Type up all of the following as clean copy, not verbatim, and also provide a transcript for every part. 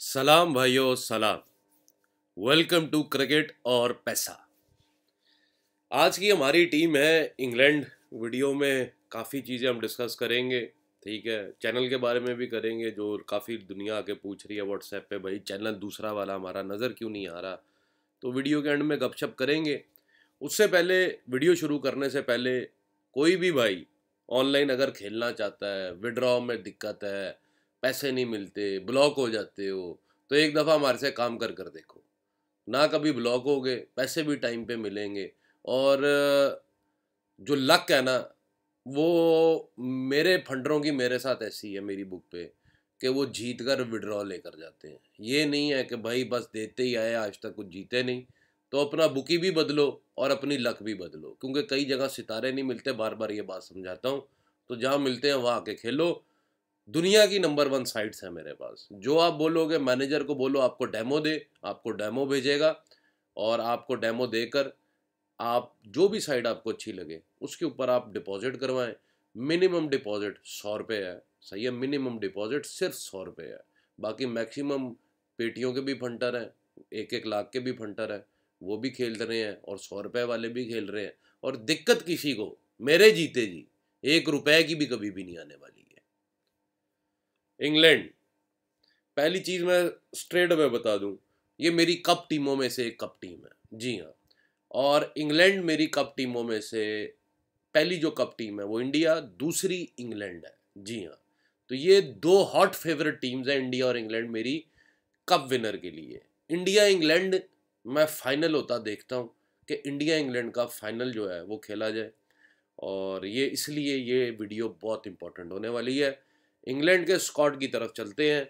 सलाम भाइयों सलाम। वेलकम टू क्रिकेट और पैसा। आज की हमारी टीम है इंग्लैंड। वीडियो में काफ़ी चीज़ें हम डिस्कस करेंगे, ठीक है। चैनल के बारे में भी करेंगे, जो काफ़ी दुनिया आके पूछ रही है व्हाट्सएप पे, भाई चैनल दूसरा वाला हमारा नज़र क्यों नहीं आ रहा। तो वीडियो के एंड में गपशप करेंगे। उससे पहले, वीडियो शुरू करने से पहले, कोई भी भाई ऑनलाइन अगर खेलना चाहता है, विड्रॉ में दिक्कत है, पैसे नहीं मिलते, ब्लॉक हो जाते हो, तो एक दफ़ा हमारे से काम कर कर देखो। ना कभी ब्लॉक होगे, पैसे भी टाइम पे मिलेंगे। और जो लक है ना, वो मेरे फंडरों की मेरे साथ ऐसी है मेरी बुक पे, कि वो जीत कर विड्रॉ लेकर जाते हैं। ये नहीं है कि भाई बस देते ही आए, आज तक कुछ जीते नहीं। तो अपना बुकी भी बदलो और अपनी लक भी बदलो, क्योंकि कई जगह सितारे नहीं मिलते, बार बार ये बात समझाता हूँ। तो जहाँ मिलते हैं वहाँ आके खेलो। दुनिया की नंबर 1 साइट्स है मेरे पास। जो आप बोलोगे, मैनेजर को बोलो आपको डेमो दे, आपको डेमो भेजेगा। और आपको डेमो देकर आप जो भी साइट आपको अच्छी लगे उसके ऊपर आप डिपॉजिट करवाएं। मिनिमम डिपॉजिट 100 रुपये है, सही है। मिनिमम डिपॉजिट सिर्फ 100 रुपये है। बाकी मैक्सिमम पेटियों के भी फंटर हैं, 1-1 लाख के भी फंटर हैं, वो भी खेल रहे हैं और 100 रुपये वाले भी खेल रहे हैं। और दिक्कत किसी को, मेरे जीते जी 1 रुपए की भी कभी भी नहीं आने वाली है। इंग्लैंड, पहली चीज मैं स्ट्रेट में बता दूं, ये मेरी कप टीमों में से एक कप टीम है, जी हाँ। और इंग्लैंड मेरी कप टीमों में से पहली जो कप टीम है वो इंडिया, दूसरी इंग्लैंड है, जी हाँ। तो ये दो हॉट फेवरेट टीम्स हैं, इंडिया और इंग्लैंड, मेरी कप विनर के लिए। इंडिया इंग्लैंड मैं फाइनल होता देखता हूँ, कि इंडिया इंग्लैंड का फाइनल जो है वो खेला जाए। और ये इसलिए ये वीडियो बहुत इंपॉर्टेंट होने वाली है। इंग्लैंड के स्क्वाड की तरफ चलते हैं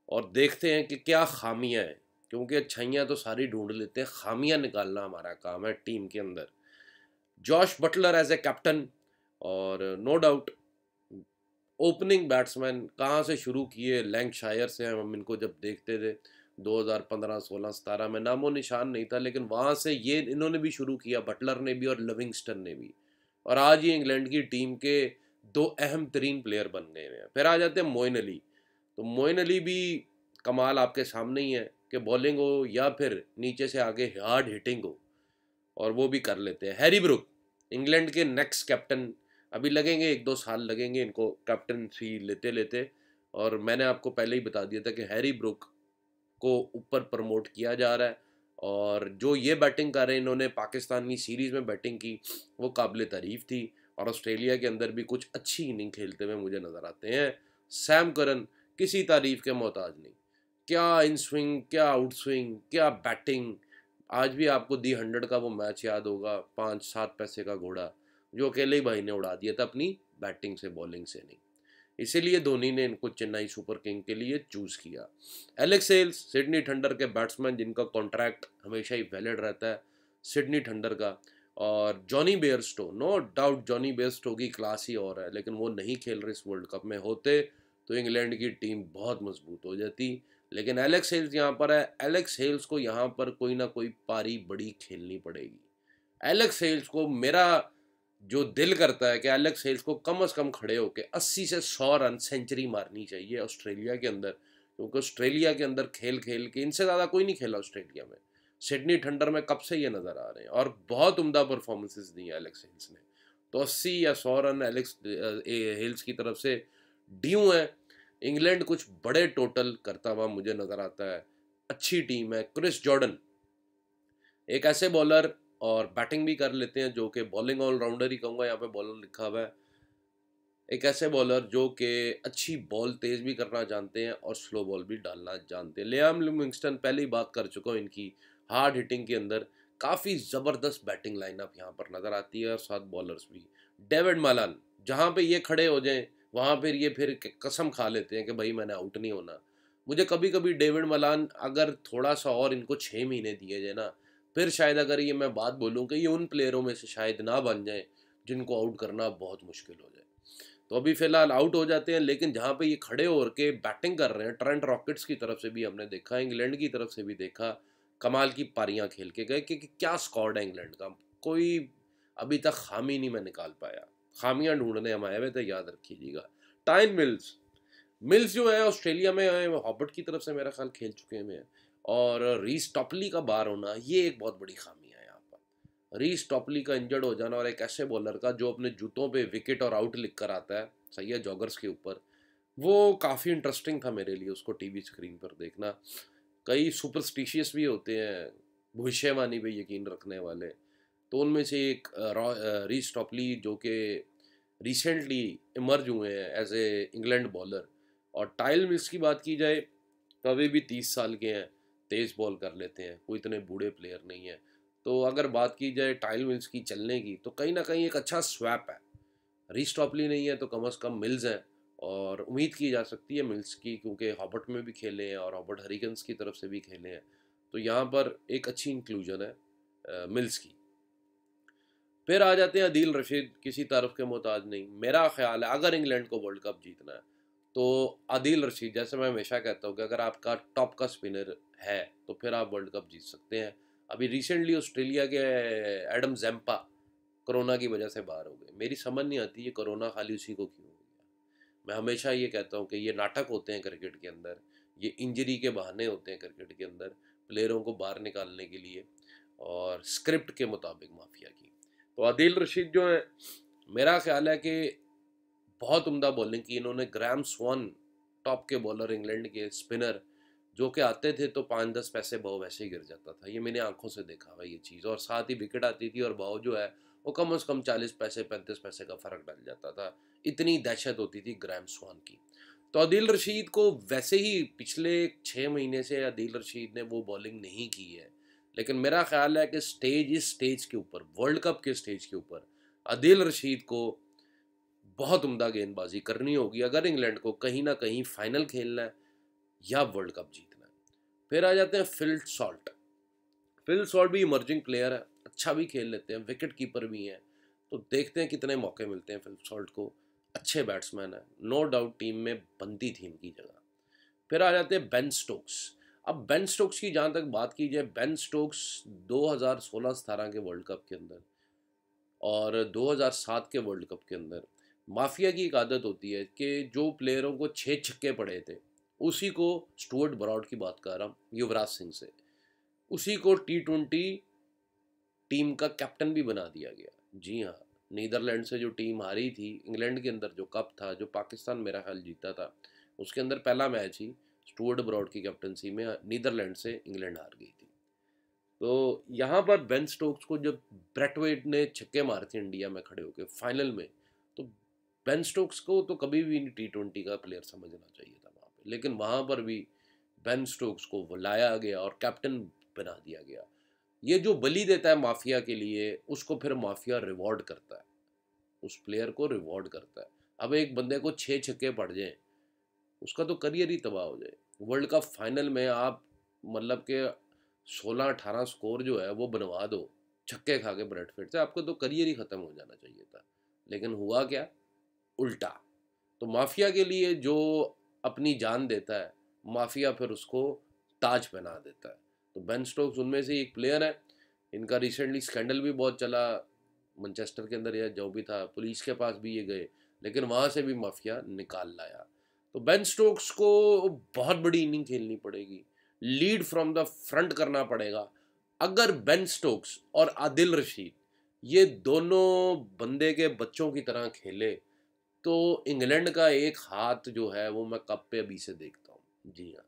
और देखते हैं कि क्या खामियां हैं, क्योंकि अच्छाइयाँ तो सारी ढूंढ लेते हैं, खामियां निकालना हमारा काम है टीम के अंदर। Jos Buttler as a captain, और नो डाउट ओपनिंग बैट्समैन कहाँ से शुरू किए, लैंकशायर से हम इनको जब देखते थे 2015, 16, 17 में नामो निशान नहीं था, लेकिन वहाँ से ये इन्होंने भी शुरू किया, बटलर ने भी और लिविंगस्टन ने भी। और आज ये इंग्लैंड की टीम के दो अहम तरीन प्लेयर बन गए हैं। फिर आ जाते हैं मोइन अली। तो मोइन अली भी कमाल आपके सामने ही है, कि बॉलिंग हो या फिर नीचे से आगे हार्ड हिटिंग हो, और वो भी कर लेते हैं। हैरी ब्रुक, इंग्लैंड के नेक्स्ट कैप्टन। अभी लगेंगे 1-2 साल लगेंगे इनको कैप्टनसी लेते लेते। और मैंने आपको पहले ही बता दिया था कि हैरी ब्रुक को ऊपर प्रमोट किया जा रहा है। और जो ये बैटिंग कर रहे हैं, इन्होंने पाकिस्तान की सीरीज़ में बैटिंग की, वो काबिल तारीफ़ थी। और ऑस्ट्रेलिया के अंदर भी कुछ अच्छी इनिंग खेलते हुए मुझे नज़र आते हैं। सैम करन किसी तारीफ़ के मोहताज नहीं। क्या इन स्विंग, क्या आउट स्विंग, क्या बैटिंग। आज भी आपको दी 100 का वो मैच याद होगा, 5-7 पैसे का घोड़ा, जो अकेले ही भाई ने उड़ा दिया था अपनी बैटिंग से, बॉलिंग से नहीं। इसीलिए धोनी ने इनको चेन्नई सुपर किंग के लिए चूज किया। एलेक्स हेल्स, सिडनी थंडर के बैट्समैन, जिनका कॉन्ट्रैक्ट हमेशा ही वैलिड रहता है, सिडनी थंडर का। और Jonny Bairstow, no doubt Jonny Bairstow की क्लास ही और है, लेकिन वो नहीं खेल रहे इस वर्ल्ड कप में। होते तो इंग्लैंड की टीम बहुत मजबूत हो जाती। लेकिन एलेक्स हेल्स यहाँ पर है। एलेक्स हेल्स को यहाँ पर कोई ना कोई पारी बड़ी खेलनी पड़ेगी। एलेक्स हेल्स को, मेरा जो दिल करता है कि एलेक्स हेल्स को कम से कम खड़े होकर 80 से 100 रन सेंचुरी मारनी चाहिए ऑस्ट्रेलिया के अंदर। क्योंकि ऑस्ट्रेलिया के अंदर खेल खेल के इनसे ज़्यादा कोई नहीं खेला ऑस्ट्रेलिया में। सिडनी थंडर में कब से ये नज़र आ रहे हैं, और बहुत उम्दा परफॉर्मेंसेस दी हैं एलेक्स हेल्स ने। तो 80 या 100 रन एलेक्स हेल्स की तरफ से ड्यू है। इंग्लैंड कुछ बड़े टोटल करता हुआ मुझे नज़र आता है। अच्छी टीम है। क्रिस जॉर्डन एक ऐसे बॉलर, और बैटिंग भी कर लेते हैं, जो कि बॉलिंग ऑलराउंडर ही कहूँगा, यहाँ पे बॉलर लिखा हुआ है। एक ऐसे बॉलर जो कि अच्छी बॉल तेज़ भी करना जानते हैं और स्लो बॉल भी डालना जानते हैं। लियाम लिविंगस्टन, पहले ही बात कर चुका हूँ इनकी। हार्ड हिटिंग के अंदर काफ़ी ज़बरदस्त बैटिंग लाइनअप यहाँ पर नज़र आती है, और साथ बॉलर्स भी। डेविड मालान, जहाँ पे ये खड़े हो जाएं वहाँ पर ये फिर कसम खा लेते हैं कि भाई मैंने आउट नहीं होना। मुझे कभी कभी डेविड मलान, अगर थोड़ा सा और इनको 6 महीने दिए जाए ना, फिर शायद अगर ये मैं बात बोलूँ कि ये उन प्लेयरों में से शायद ना बन जाए जिनको आउट करना बहुत मुश्किल हो जाए। तो अभी फिलहाल आउट हो जाते हैं, लेकिन जहाँ पे ये खड़े होकर के बैटिंग कर रहे हैं, ट्रेंट रॉकेट्स की तरफ से भी हमने देखा, इंग्लैंड की तरफ से भी देखा, कमाल की पारियां खेल के गए। कि क्या स्क्वाड है इंग्लैंड का, कोई अभी तक खामी नहीं मैं निकाल पाया। खामियां ढूंढने हम आए हुए थे, याद रखिएगा। टाइन मिल्स, मिल्स जो है ऑस्ट्रेलिया में हॉबर्ट की तरफ से मेरा ख्याल खेल चुके हैं, और रीस टॉपली का बाहर होना ये एक बहुत बड़ी खामी है यहाँ पर। रीस टॉपली का इंजर्ड हो जाना, और एक ऐसे बॉलर का जो अपने जूतों पे विकेट और आउट लिख कर आता है, सही है, जॉगर्स के ऊपर, वो काफ़ी इंटरेस्टिंग था मेरे लिए उसको टीवी स्क्रीन पर देखना। कई सुपरस्टिशियस भी होते हैं, भविष्यवाणी पे यकीन रखने वाले, तो उनमें से एक रीस टॉपली जो कि रिसेंटली इमर्ज हुए हैं एज ए इंग्लैंड बॉलर। और टाइल मिल्स की बात की जाए तो अभी भी 30 साल के हैं, तेज़ बॉल कर लेते हैं, कोई इतने बूढ़े प्लेयर नहीं है। तो अगर बात की जाए टाइल मिल्स की चलने की, तो कहीं ना कहीं एक अच्छा स्वैप है। रीस टॉपली नहीं है तो कम अज़ कम मिल्स हैं, और उम्मीद की जा सकती है मिल्स की, क्योंकि हॉबर्ट में भी खेले हैं और हॉबर्ट हरिगन्स की तरफ से भी खेले हैं, तो यहाँ पर एक अच्छी इंक्लूजन है मिल्स की। फिर आ जाते हैं अदील रशीद, किसी तरफ के मोहताज नहीं। मेरा ख्याल है अगर इंग्लैंड को वर्ल्ड कप जीतना है तो अदील रशीद, जैसे मैं हमेशा कहता हूँ कि अगर आपका टॉप का स्पिनर है तो फिर आप वर्ल्ड कप जीत सकते हैं। अभी रिसेंटली ऑस्ट्रेलिया के एडम जैम्पा कोरोना की वजह से बाहर हो गए। मेरी समझ नहीं आती ये कोरोना खाली उसी को क्यों हो गया। मैं हमेशा ये कहता हूँ कि ये नाटक होते हैं क्रिकेट के अंदर, ये इंजरी के बहाने होते हैं क्रिकेट के अंदर प्लेयरों को बाहर निकालने के लिए, और स्क्रिप्ट के मुताबिक माफिया की। तो आदिल रशीद जो है, मेरा ख्याल है कि बहुत उम्दा बॉलिंग की इन्होंने। ग्राहम स्वॉन टॉप के बॉलर इंग्लैंड के स्पिनर जो कि आते थे तो 5-10 पैसे भाव वैसे ही गिर जाता था, ये मैंने आंखों से देखा हुआ ये चीज़। और साथ ही विकेट आती थी और भाव जो है वो कम से कम 40 पैसे 35 पैसे का फ़र्क डाल जाता था। इतनी दहशत होती थी ग्राहम स्वॉन की। तो आदिल रशीद को वैसे ही पिछले 6 महीने से आदिल रशीद ने वो बॉलिंग नहीं की है, लेकिन मेरा ख्याल है कि इस स्टेज के ऊपर, वर्ल्ड कप के स्टेज के ऊपर आदिल रशीद को बहुत उम्दा गेंदबाजी करनी होगी अगर इंग्लैंड को कहीं ना कहीं फाइनल खेलना है या वर्ल्ड कप जीतना है। फिर आ जाते हैं फिल सॉल्ट। फिल सॉल्ट भी इमर्जिंग प्लेयर है, अच्छा भी खेल लेते हैं, विकेट कीपर भी हैं, तो देखते हैं कितने मौके मिलते हैं फिल सॉल्ट को। अच्छे बैट्समैन है, नो डाउट टीम में बनती थी इनकी जगह। फिर आ जाते हैं बेन स्टोक्स। अब बेन स्टोक्स की जहाँ तक बात की जाए, बेन स्टोक्स 2016-17 के वर्ल्ड कप के अंदर और 2007 के वर्ल्ड कप के अंदर माफिया की एक आदत होती है कि जो प्लेयरों को 6 छक्के पड़े थे, उसी को, स्टुअर्ट ब्रॉड की बात कर रहा हूँ, युवराज सिंह से, उसी को T20 टीम का कैप्टन भी बना दिया गया। जी हाँ, नीदरलैंड से जो टीम हारी थी, इंग्लैंड के अंदर जो कप था, जो पाकिस्तान मेरा ख्याल जीता था, उसके अंदर पहला मैच ही स्टुअर्ट ब्रॉड की कैप्टनसी में नीदरलैंड से इंग्लैंड हार गई थी। तो यहाँ पर बेन स्टोक्स को जब ब्रैथवेट ने छक्के मारे थे इंडिया में खड़े होकर फाइनल में, तो बेन स्टोक्स को तो कभी भी नहीं T20 का प्लेयर समझना चाहिए था वहाँ पे, लेकिन वहाँ पर भी बेन स्टोक्स को वो लाया गया और कैप्टन बना दिया गया। ये जो बलि देता है माफिया के लिए, उसको फिर माफिया रिवॉर्ड करता है, उस प्लेयर को रिवॉर्ड करता है। अब एक बंदे को 6 छक्के पड़ जाए, उसका तो करियर ही तबाह हो जाए। वर्ल्ड कप फाइनल में आप मतलब के 16-18 स्कोर जो है वो बनवा दो छक्के खा के ब्रेडफेट से, आपको तो करियर ही ख़त्म हो जाना चाहिए था। लेकिन हुआ क्या, उल्टा। तो माफिया के लिए जो अपनी जान देता है, माफिया फिर उसको ताज पहना देता है। तो बेन स्टोक्स उनमें से एक प्लेयर है। इनका रिसेंटली स्कैंडल भी बहुत चला मैनचेस्टर के अंदर, या जो भी था, पुलिस के पास भी ये गए, लेकिन वहाँ से भी माफिया निकाल लाया। तो बेन स्टोक्स को बहुत बड़ी इनिंग खेलनी पड़ेगी, लीड फ्रॉम द फ्रंट करना पड़ेगा। अगर बेन स्टोक्स और आदिल रशीद ये दोनों बंदे के बच्चों की तरह खेले, तो इंग्लैंड का एक हाथ जो है वो मैं कप पे अभी से देखता हूँ। जी हाँ,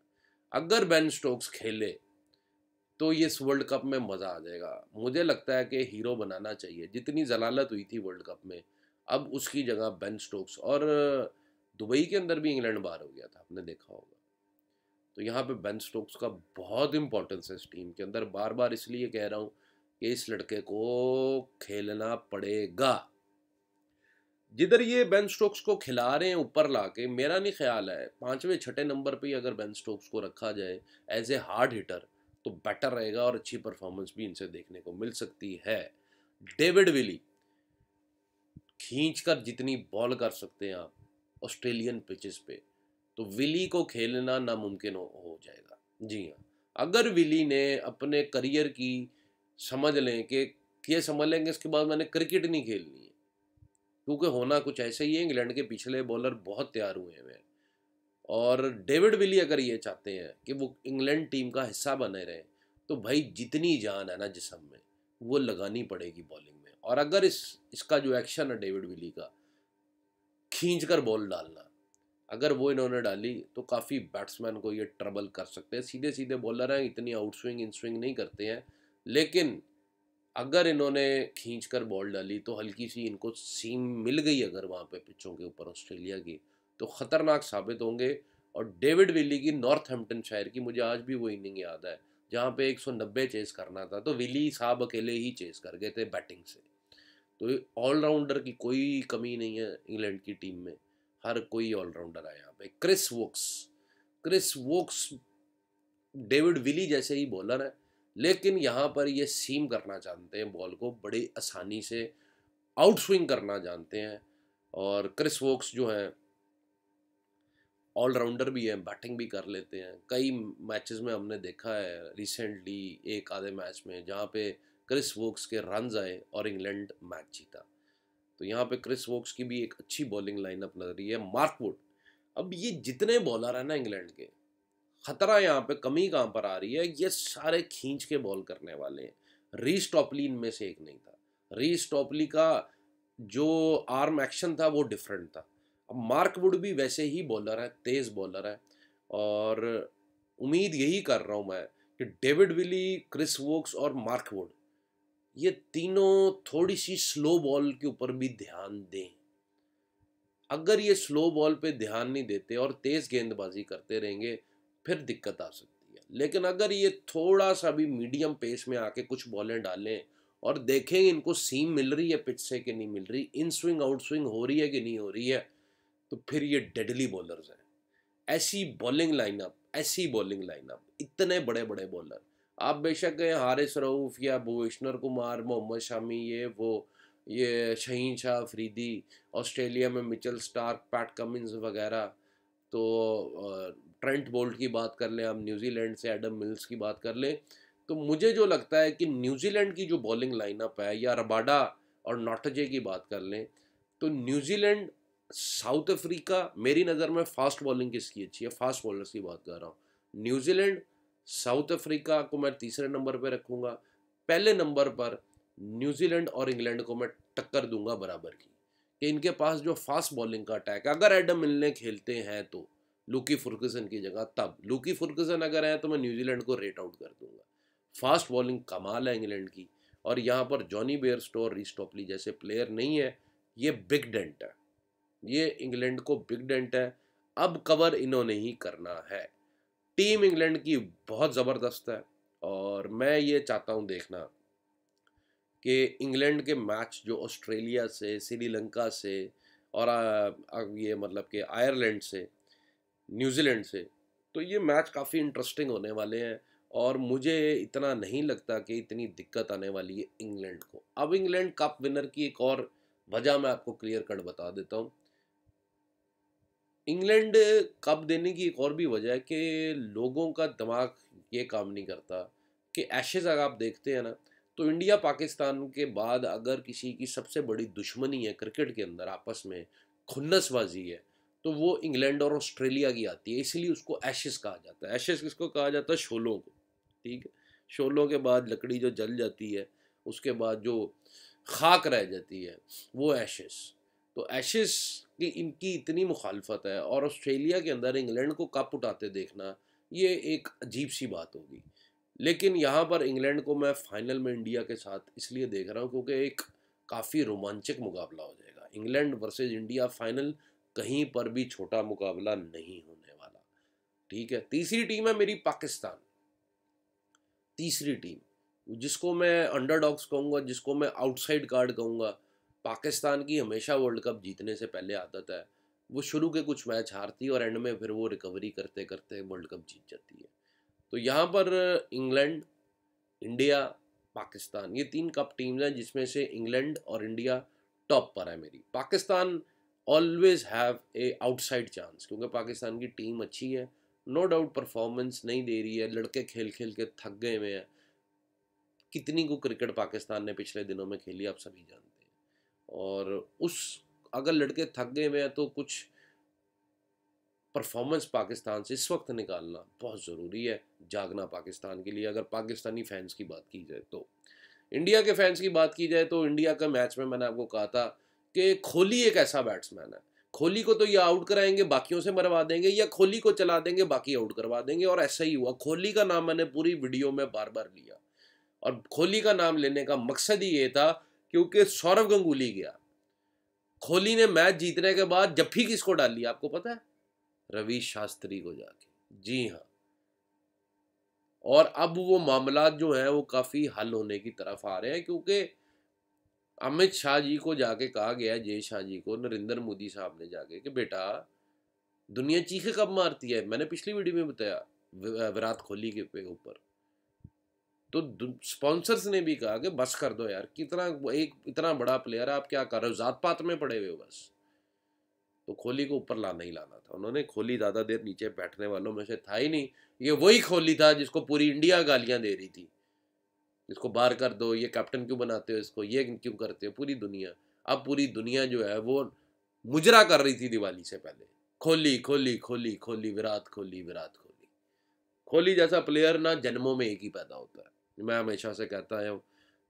अगर बेन स्टोक्स खेले तो ये इस वर्ल्ड कप में मज़ा आ जाएगा। मुझे लगता है कि हीरो बनाना चाहिए, जितनी जलालत हुई थी वर्ल्ड कप में, अब उसकी जगह बेन स्टोक्स। और दुबई के अंदर भी इंग्लैंड बाहर हो गया था, आपने देखा होगा। तो यहाँ पे बेन स्टोक्स का बहुत इंपॉर्टेंस है इस टीम के अंदर। बार बार इसलिए कह रहा हूँ कि इस लड़के को खेलना पड़ेगा। जिधर ये बेन स्टोक्स को खिला रहे हैं ऊपर लाके, मेरा नहीं ख्याल है 5वें 6ठे नंबर पे ही अगर बेन स्टोक्स को रखा जाए एज ए हार्ड हिटर तो बेटर रहेगा, और अच्छी परफॉर्मेंस भी इनसे देखने को मिल सकती है। डेविड विली खींचकर जितनी बॉल कर सकते हैं आप ऑस्ट्रेलियन पिचेस पे, तो विली को खेलना नामुमकिन हो जाएगा। जी हाँ, अगर विली ने अपने करियर की समझ लें कि ये समझ लेंगे इसके बाद मैंने क्रिकेट नहीं खेलनी है, क्योंकि होना कुछ ऐसे ही है, इंग्लैंड के पिछले बॉलर बहुत तैयार हुए हैं। और डेविड विली अगर ये चाहते हैं कि वो इंग्लैंड टीम का हिस्सा बने रहें, तो भाई जितनी जान है ना जिस्म में, वो लगानी पड़ेगी बॉलिंग में। और अगर इसका जो एक्शन है डेविड विली का, खींच कर बॉल डालना, अगर वो इन्होंने डाली तो काफ़ी बैट्समैन को ये ट्रबल कर सकते हैं। सीधे सीधे बॉलर हैं, इतनी आउट स्विंग इन स्विंग नहीं करते हैं, लेकिन अगर इन्होंने खींच कर बॉल डाली तो हल्की सी इनको सीम मिल गई अगर वहाँ पे पिचों के ऊपर ऑस्ट्रेलिया की, तो ख़तरनाक साबित होंगे। और डेविड विली की नॉर्थहैम्पटनशायर की मुझे आज भी वो इनिंग याद है जहाँ पे 190 चेस करना था, तो विली साहब अकेले ही चेस कर गए थे बैटिंग से। तो ऑलराउंडर की कोई कमी नहीं है इंग्लैंड की टीम में, हर कोई ऑलराउंडर है यहाँ पे। क्रिस वोक्स डेविड विली जैसे ही बॉलर है, लेकिन यहाँ पर ये सीम करना जानते हैं बॉल को, बड़ी आसानी से आउट स्विंग करना जानते हैं। और क्रिस वोक्स जो हैं ऑलराउंडर भी हैं, बैटिंग भी कर लेते हैं। कई मैचेस में हमने देखा है रिसेंटली, एक आधे मैच में जहाँ पे क्रिस वोक्स के रन्स आए और इंग्लैंड मैच जीता। तो यहाँ पे क्रिस वोक्स की भी एक अच्छी बॉलिंग लाइनअप नजर रही है। मार्क वुड, अब ये जितने बॉलर हैं ना इंग्लैंड के, खतरा यहाँ पे कमी कहाँ पर आ रही है, ये सारे खींच के बॉल करने वाले हैं। रीस टॉपली इनमें से एक नहीं था। रीस टॉपली का जो आर्म एक्शन था वो डिफरेंट था। अब मार्क वुड भी वैसे ही बॉलर है, तेज बॉलर है। और उम्मीद यही कर रहा हूँ मैं कि डेविड विली, क्रिस वोक्स और मार्क वुड, ये तीनों थोड़ी सी स्लो बॉल के ऊपर भी ध्यान दें। अगर ये स्लो बॉल पे ध्यान नहीं देते और तेज गेंदबाजी करते रहेंगे, फिर दिक्कत आ सकती है। लेकिन अगर ये थोड़ा सा भी मीडियम पेस में आके कुछ बॉलें डालें और देखें इनको सीम मिल रही है पिच से कि नहीं मिल रही, इन स्विंग आउट स्विंग हो रही है कि नहीं हो रही है, तो फिर ये डेडली बॉलर्स हैं। ऐसी बॉलिंग लाइनअप, इतने बड़े बड़े बॉलर, आप बेशक हैं हारिस रऊफ या भुवनेश्वर कुमार, मोहम्मद शामी, ये शहीन शाह अफरीदी, ऑस्ट्रेलिया में मिचेल स्टार्क, पैट कमिंस वगैरह, तो ट्रेंट बोल्ट की बात कर लें, हम न्यूजीलैंड से एडम मिल्स की बात कर लें, तो मुझे जो लगता है कि न्यूजीलैंड की जो बॉलिंग लाइनअप है, या रबाडा और नॉटजे की बात कर लें, तो न्यूजीलैंड, साउथ अफ्रीका, मेरी नज़र में फास्ट बॉलिंग किसकी अच्छी है, फास्ट बॉलर्स की बात कर रहा हूँ, न्यूजीलैंड, साउथ अफ्रीका को मैं तीसरे नंबर पर रखूँगा। पहले नंबर पर न्यूजीलैंड और इंग्लैंड को मैं टक्कर दूंगा बराबर की, कि इनके पास जो फास्ट बॉलिंग का अटैक, अगर एडम मिलने खेलते हैं तो लूकी फुर्गसन की जगह, तब लूकी फुर्गसन अगर है तो मैं न्यूजीलैंड को रेट आउट कर दूंगा। फास्ट बॉलिंग कमाल है इंग्लैंड की, और यहाँ पर जॉनी बेयरस्टो और रीस टॉपली जैसे प्लेयर नहीं है, ये बिग डेंट है, ये इंग्लैंड को बिग डेंट है। अब कवर इन्होंने ही करना है। टीम इंग्लैंड की बहुत ज़बरदस्त है, और मैं ये चाहता हूँ देखना कि इंग्लैंड के मैच जो ऑस्ट्रेलिया से, श्रीलंका से, और अब ये मतलब कि आयरलैंड से, न्यूजीलैंड से, तो ये मैच काफ़ी इंटरेस्टिंग होने वाले हैं। और मुझे इतना नहीं लगता कि इतनी दिक्कत आने वाली है इंग्लैंड को। अब इंग्लैंड कप विनर की एक और वजह मैं आपको क्लियर कट बता देता हूँ। इंग्लैंड कप देने की एक और भी वजह है कि लोगों का दिमाग ये काम नहीं करता कि एशेज अगर आप देखते हैं ना, तो इंडिया पाकिस्तान के बाद अगर किसी की सबसे बड़ी दुश्मनी है क्रिकेट के अंदर, आपस में खुन्नसबाजी है, तो वो इंग्लैंड और ऑस्ट्रेलिया की आती है। इसलिए उसको एशेज कहा जाता है। एशेज किसको कहा जाता है? शोलों को। ठीक है, शोलों के बाद लकड़ी जो जल जाती है, उसके बाद जो खाक रह जाती है, वो एशेज। तो एशेज की इनकी इतनी मुखालफत है, और ऑस्ट्रेलिया के अंदर इंग्लैंड को कप उठाते देखना, ये एक अजीब सी बात होगी। लेकिन यहाँ पर इंग्लैंड को मैं फाइनल में इंडिया के साथ इसलिए देख रहा हूँ क्योंकि एक काफ़ी रोमांचक मुकाबला हो जाएगा। इंग्लैंड वर्सेस इंडिया फाइनल, कहीं पर भी छोटा मुकाबला नहीं होने वाला। ठीक है, तीसरी टीम है मेरी पाकिस्तान। तीसरी टीम जिसको मैं अंडरडॉग्स कहूँगा, जिसको मैं आउटसाइड कार्ड कहूँगा। पाकिस्तान की हमेशा वर्ल्ड कप जीतने से पहले आदत है, वो शुरू के कुछ मैच हारती है और एंड में फिर वो रिकवरी करते करते वर्ल्ड कप जीत जाती है। तो यहाँ पर इंग्लैंड, इंडिया, पाकिस्तान, ये तीन कप टीम्स हैं जिसमें से इंग्लैंड और इंडिया टॉप पर है मेरी। Pakistan always have a outside chance, क्योंकि पाकिस्तान की टीम अच्छी है, नो डाउट परफॉर्मेंस नहीं दे रही है, लड़के खेल खेल के थक गए हुए हैं। कितनी को क्रिकेट पाकिस्तान ने पिछले दिनों में खेली आप सभी जानते हैं। और उस, अगर लड़के थक गए हुए हैं तो कुछ परफॉर्मेंस पाकिस्तान से इस वक्त निकालना बहुत ज़रूरी है, जागना पाकिस्तान के लिए। अगर पाकिस्तानी फैंस की बात की जाए तो, इंडिया के फैंस की बात की जाए तो इंडिया का मैच में मैंने आपको कहा था कि कोहली एक ऐसा बैट्समैन है, कोहली को तो या आउट कराएंगे बाकियों से मरवा देंगे, या कोहली को चला देंगे बाकी आउट करवा देंगे। और ऐसा ही हुआ। कोहली का नाम मैंने पूरी वीडियो में बार बार लिया, और कोहली का नाम लेने का मकसद ही ये था क्योंकि सौरव गंगुली गया। कोहली ने मैच जीतने के बाद जफ्फी किसको डाली आपको पता है? रवि शास्त्री को जाके। जी हाँ। और अब वो मामला जो है वो काफ़ी हल होने की तरफ आ रहे हैं, क्योंकि अमित शाह जी को जाके कहा गया, जय शाह जी को, नरेंद्र मोदी साहब ने जाके, कि बेटा दुनिया चीखे कब मारती है। मैंने पिछली वीडियो में बताया विराट कोहली के ऊपर। तो स्पॉन्सर्स ने भी कहा कि बस कर दो यार, कितना एक इतना बड़ा प्लेयर है, आप क्या कर रहे हो, जात पात में पड़े हुए हो बस। तो कोहली को ऊपर लाना ही लाना था उन्होंने। कोहली ज़्यादा देर नीचे बैठने वालों में से था ही नहीं। ये वही कोहली था जिसको पूरी इंडिया गालियां दे रही थी, इसको बाहर कर दो, ये कैप्टन क्यों बनाते हो इसको, ये क्यों करते हो, पूरी दुनिया। अब पूरी दुनिया जो है वो मुजरा कर रही थी दिवाली से पहले, कोहली कोहली कोहली कोहली, विराट कोहली विराट कोहली। कोहली जैसा प्लेयर ना जन्मों में एक ही पैदा होता है। मैं हमेशा से कहता हूँ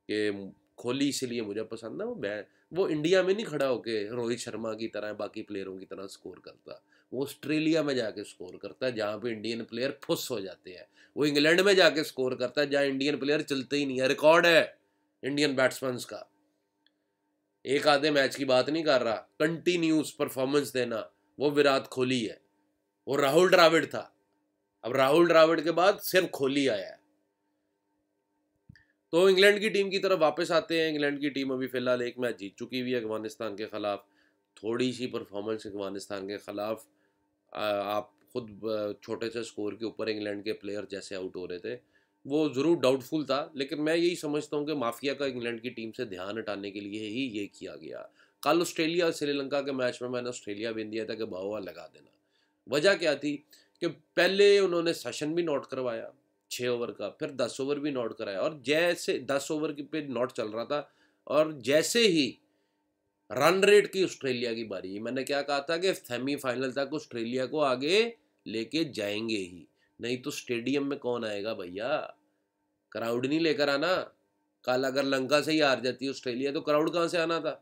कि कोहली इसलिए मुझे पसंद है, वो इंडिया में नहीं खड़ा होके रोहित शर्मा की तरह बाकी प्लेयरों की तरह स्कोर करता, वो ऑस्ट्रेलिया में जाके स्कोर करता है जहाँ पे इंडियन प्लेयर फुस हो जाते हैं। वो इंग्लैंड में जाके स्कोर करता है जहाँ इंडियन प्लेयर चलते ही नहीं है। रिकॉर्ड है इंडियन बैट्समैन का, एक आधे मैच की बात नहीं कर रहा, कंटिन्यूस परफॉर्मेंस देना, वो विराट कोहली है। वो राहुल द्रविड़ था, अब राहुल द्रविड़ के बाद सिर्फ कोहली आया है। तो इंग्लैंड की टीम की तरफ वापस आते हैं। इंग्लैंड की टीम अभी फिलहाल एक मैच जीत चुकी हुई है अफगानिस्तान के खिलाफ। थोड़ी सी परफॉर्मेंस अफगानिस्तान के खिलाफ, आप खुद छोटे से स्कोर के ऊपर इंग्लैंड के प्लेयर जैसे आउट हो रहे थे, वो ज़रूर डाउटफुल था। लेकिन मैं यही समझता हूँ कि माफिया का इंग्लैंड की टीम से ध्यान हटाने के लिए ही ये किया गया। कल ऑस्ट्रेलिया श्रीलंका के मैच में मैंने ऑस्ट्रेलिया भी दिया था कि बाहुआ लगा देना। वजह क्या थी कि पहले उन्होंने सेशन भी नोट करवाया 6 ओवर का, फिर 10 ओवर भी नोट कराया, और जैसे 10 ओवर पे नोट चल रहा था, और जैसे ही रन रेट की ऑस्ट्रेलिया की बारी, मैंने क्या कहा था कि सेमीफाइनल तक ऑस्ट्रेलिया को आगे लेके जाएंगे ही, नहीं तो स्टेडियम में कौन आएगा भैया, क्राउड नहीं लेकर आना। कल अगर लंका से ही हार जाती ऑस्ट्रेलिया तो क्राउड कहाँ से आना था।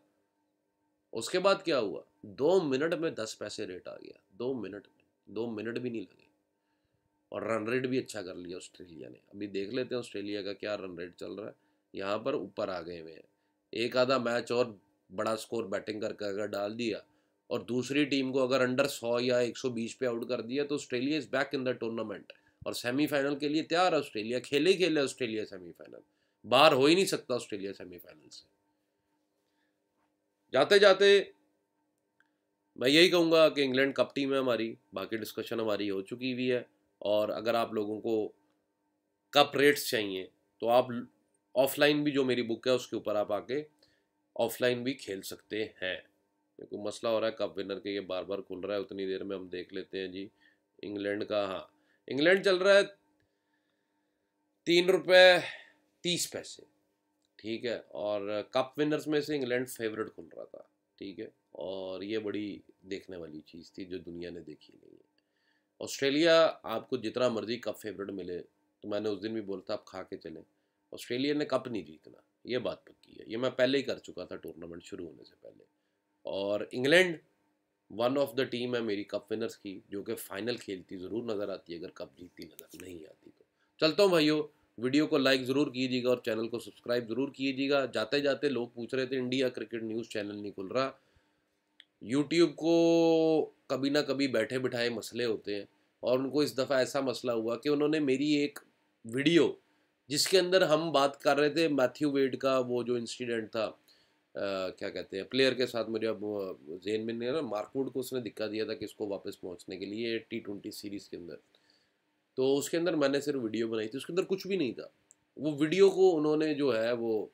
उसके बाद क्या हुआ, 2 मिनट में 10 पैसे रेट आ गया, 2 मिनट में, 2 मिनट भी नहीं लगे, और रन रेट भी अच्छा कर लिया ऑस्ट्रेलिया ने। अभी देख लेते हैं ऑस्ट्रेलिया का क्या रन रेट चल रहा है। यहाँ पर ऊपर आ गए हुए हैं। एक आधा मैच और बड़ा स्कोर बैटिंग करके अगर डाल दिया, और दूसरी टीम को अगर अंडर 100 या 120 पे आउट कर दिया, तो Australia is back in the tournament, और सेमीफाइनल के लिए तैयार है ऑस्ट्रेलिया। खेले खेले ऑस्ट्रेलिया सेमीफाइनल, बाहर हो ही नहीं सकता ऑस्ट्रेलिया सेमीफाइनल से। जाते जाते मैं यही कहूँगा कि इंग्लैंड कप टीम है हमारी, बाकी डिस्कशन हमारी हो चुकी हुई है। और अगर आप लोगों को कप रेट्स चाहिए तो आप ऑफलाइन भी, जो मेरी बुक है उसके ऊपर आप आके ऑफलाइन भी खेल सकते हैं। क्योंकि मसला हो रहा है कप विनर के, ये बार बार खुल रहा है, उतनी देर में हम देख लेते हैं जी इंग्लैंड का। हाँ, इंग्लैंड चल रहा है 3 रुपये 30 पैसे, ठीक है। और कप विनर्स में से इंग्लैंड फेवरेट खुल रहा था, ठीक है। और ये बड़ी देखने वाली चीज़ थी जो दुनिया ने देखी नहीं है। ऑस्ट्रेलिया आपको जितना मर्जी कप फेवरेट मिले, तो मैंने उस दिन भी बोला था आप खा के चलें, ऑस्ट्रेलिया ने कप नहीं जीतना, ये बात पक्की है। ये मैं पहले ही कर चुका था टूर्नामेंट शुरू होने से पहले। और England one of the team है मेरी कप विनर्स की, जो कि फाइनल खेलती ज़रूर नज़र आती है अगर कप जीतती नज़र नहीं आती तो। चलता हूँ भाइयों, वीडियो को लाइक ज़रूर कीजिएगा और चैनल को सब्सक्राइब ज़रूर कीजिएगा। जाते जाते लोग पूछ रहे थे इंडिया क्रिकेट न्यूज़ चैनल नहीं खुल रहा। यूट्यूब को कभी ना कभी बैठे बिठाए मसले होते हैं, और उनको इस दफ़ा ऐसा मसला हुआ कि उन्होंने मेरी एक वीडियो जिसके अंदर हम बात कर रहे थे मैथ्यू वेड का, वो जो इंसिडेंट था, क्या कहते हैं, प्लेयर के साथ, मुझे अब जेन में नहीं ना, मार्कवुड को उसने दिक्कत दिया था कि इसको वापस पहुंचने के लिए T20 सीरीज़ के अंदर। तो उसके अंदर मैंने सिर्फ वीडियो बनाई थी, उसके अंदर कुछ भी नहीं था। वो वीडियो को उन्होंने जो है वो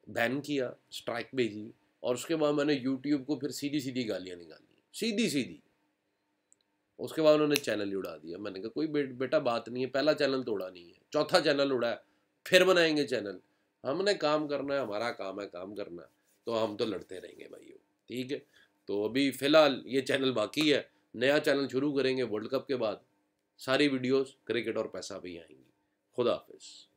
बैन किया, स्ट्राइक भेजी, और उसके बाद मैंने यूट्यूब को फिर सीधी सीधी गालियाँ निकाली, सीधी सीधी। उसके बाद उन्होंने चैनल ही उड़ा दिया। मैंने कहा कोई बेटा बात नहीं है, पहला चैनल तो उड़ा नहीं है, चौथा चैनल उड़ा है, फिर बनाएंगे चैनल। हमने काम करना है, हमारा काम है काम करना, तो हम तो लड़ते रहेंगे भाइयों, ठीक है। तो अभी फ़िलहाल ये चैनल बाकी है, नया चैनल शुरू करेंगे वर्ल्ड कप के बाद, सारी वीडियोस क्रिकेट और पैसा पे ही आएंगी। खुदा हाफिज़।